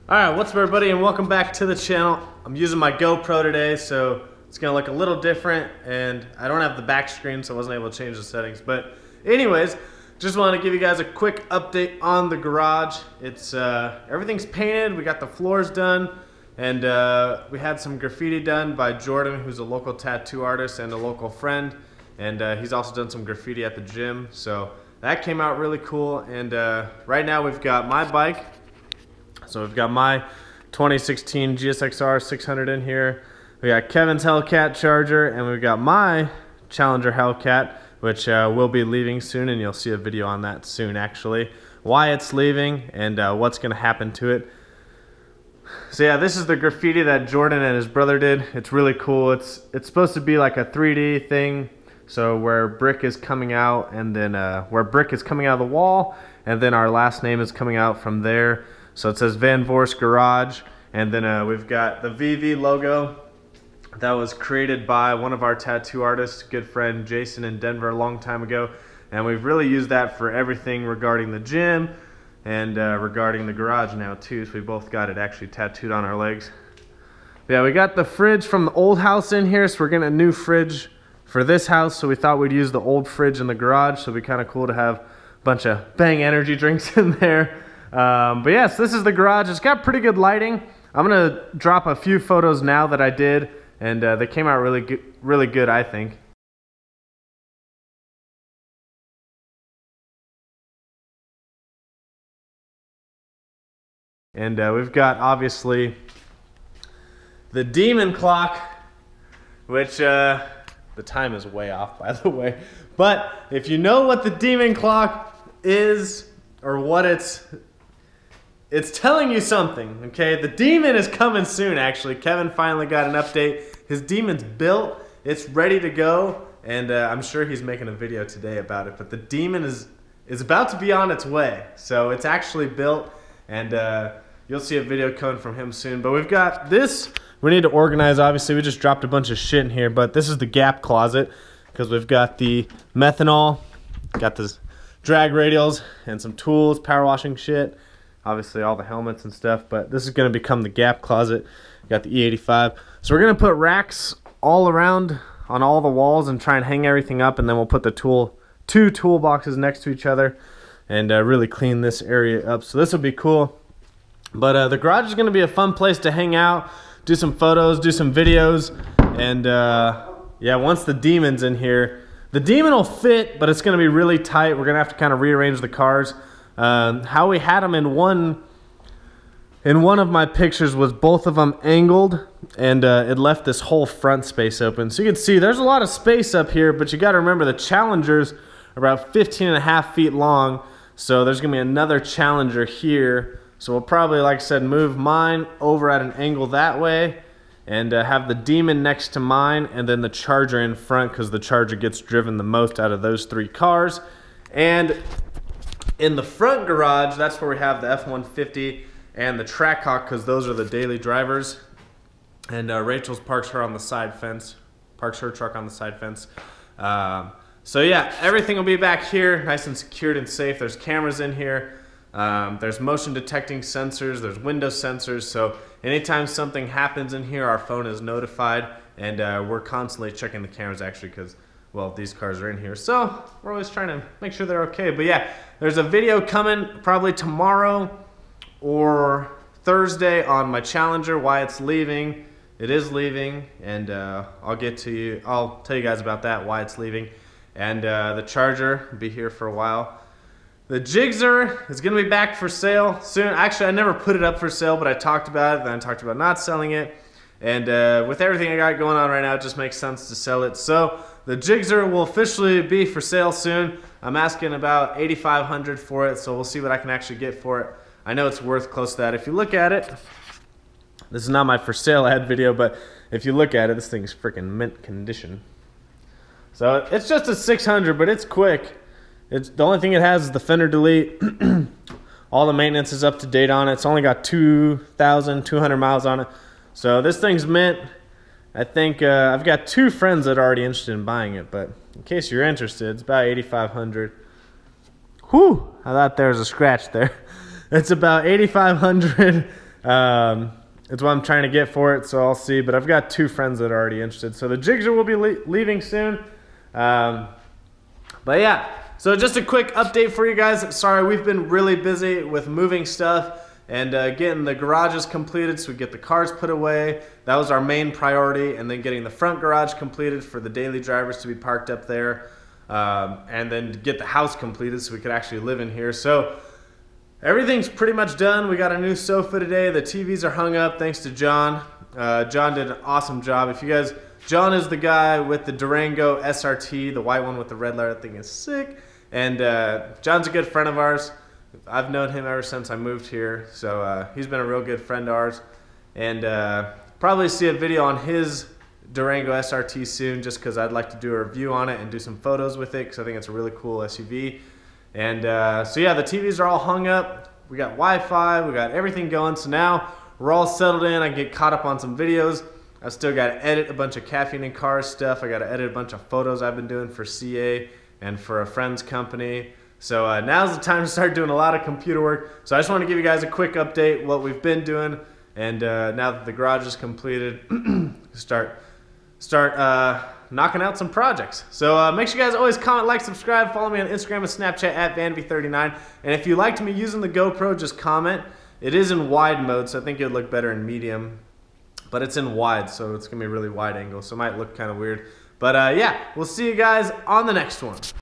Alright, what's up everybody and welcome back to the channel. I'm using my GoPro today, so it's gonna look a little different and I don't have the back screen, so I wasn't able to change the settings. But anyways, just wanted to give you guys a quick update on the garage. It's everything's painted, we got the floors done, and we had some graffiti done by Jordan, who's a local tattoo artist and a local friend, and he's also done some graffiti at the gym, so that came out really cool. And right now we've got my bike. So we've got my 2016 GSX-R 600 in here. We got Kevin's Hellcat charger, and we've got my Challenger Hellcat, which will be leaving soon, and you'll see a video on that soon actually. Why it's leaving and what's gonna happen to it. So yeah, this is the graffiti that Jordan and his brother did. It's really cool. It's supposed to be like a 3D thing. So where brick is coming out, and then where brick is coming out of the wall, and then our last name is coming out from there. So it says Van Voorst Garage, and then we've got the VV logo that was created by one of our tattoo artists, good friend Jason in Denver a long time ago. And we've really used that for everything regarding the gym and regarding the garage now too. So we both got it actually tattooed on our legs. Yeah, we got the fridge from the old house in here, so we're getting a new fridge for this house. So we thought we'd use the old fridge in the garage, so it'd be kind of cool to have a bunch of Bang energy drinks in there. But yes, this is the garage. It's got pretty good lighting. I'm gonna drop a few photos now that I did, and they came out really good, I think. And we've got obviously the demon clock, which the time is way off, by the way. But if you know what the demon clock is, or what it's telling you something, okay? The demon is coming soon, actually. Kevin finally got an update. His demon's built. It's ready to go, and I'm sure he's making a video today about it. But the demon is about to be on its way. So it's actually built, and you'll see a video coming from him soon. But we've got this. We need to organize, obviously. We just dropped a bunch of shit in here, but this is the gap closet, because we've got the methanol, got this drag radials, and some tools, power washing shit. Obviously all the helmets and stuff, but this is going to become the gap closet. Got the E85. So we're going to put racks all around on all the walls and try and hang everything up, and then we'll put the two toolboxes next to each other and really clean this area up. So this will be cool. But the garage is going to be a fun place to hang out, do some photos, do some videos, and yeah, once the demon's in here, the demon will fit, but it's going to be really tight. We're going to have to kind of rearrange the cars. How we had them in one of my pictures was both of them angled, and it left this whole front space open. So you can see there's a lot of space up here, but you got to remember the Challengers are about 15.5 feet long, so there's gonna be another Challenger here. So we'll probably, like I said, move mine over at an angle that way, and have the demon next to mine, and then the Charger in front, because the Charger gets driven the most out of those three cars. And in the front garage, that's where we have the F-150 and the Trackhawk, because those are the daily drivers. And Rachel's parks her on the side fence, parks her truck on the side fence. So yeah, everything will be back here, nice and secured and safe. There's cameras in here. There's motion detecting sensors. There's window sensors. So anytime something happens in here, our phone is notified, and we're constantly checking the cameras actually, because, well, these cars are in here, so we're always trying to make sure they're okay. But yeah, there's a video coming probably tomorrow or Thursday on my Challenger, why it's leaving. It is leaving, and I'll tell you guys about that, why it's leaving. And the Charger will be here for a while. The Gixxer is gonna be back for sale soon. Actually, I never put it up for sale, but I talked about it, then I talked about not selling it. And with everything I got going on right now, it just makes sense to sell it. So the Gixxer will officially be for sale soon. I'm asking about $8,500 for it, so we'll see what I can actually get for it. I know it's worth close to that. If you look at it, this is not my for sale ad video, but if you look at it, this thing's freaking mint condition. So it's just a 600, but it's quick. The only thing it has is the fender delete. All the maintenance is up to date on it. It's only got 2,200 miles on it. So this thing's mint. I think I've got two friends that are already interested in buying it, but in case you're interested, it's about $8,500. Whew, I thought there was a scratch there. It's about $8,500. It's what I'm trying to get for it, so I'll see. But I've got 2 friends that are already interested. So the Jigger will be leaving soon. But yeah, so just a quick update for you guys. Sorry, we've been really busy with moving stuff and getting the garages completed so we get the cars put away. That was our main priority, and then getting the front garage completed for the daily drivers to be parked up there, and then get the house completed so we could actually live in here. So everything's pretty much done. We got a new sofa today. The TVs are hung up thanks to John. John did an awesome job. If you guys, John is the guy with the Durango SRT, the white one with the red light. That thing is sick. And John's a good friend of ours. I've known him ever since I moved here. So he's been a real good friend of ours. And probably see a video on his Durango SRT soon, just because I'd like to do a review on it and do some photos with it, because I think it's a really cool SUV. And so yeah, the TVs are all hung up. We got Wi-Fi, we got everything going. So now we're all settled in. I can get caught up on some videos. I still got to edit a bunch of Caffeine and Cars stuff. I got to edit a bunch of photos I've been doing for CA and for a friend's company. So now's the time to start doing a lot of computer work. So I just want to give you guys a quick update what we've been doing. And now that the garage is completed, start knocking out some projects. So make sure you guys always comment, like, subscribe, follow me on Instagram and Snapchat at Vanby39. And if you liked me using the GoPro, just comment. It is in wide mode, so I think it would look better in medium. But it's in wide, so it's going to be a really wide angle, so it might look kind of weird. But yeah, we'll see you guys on the next one.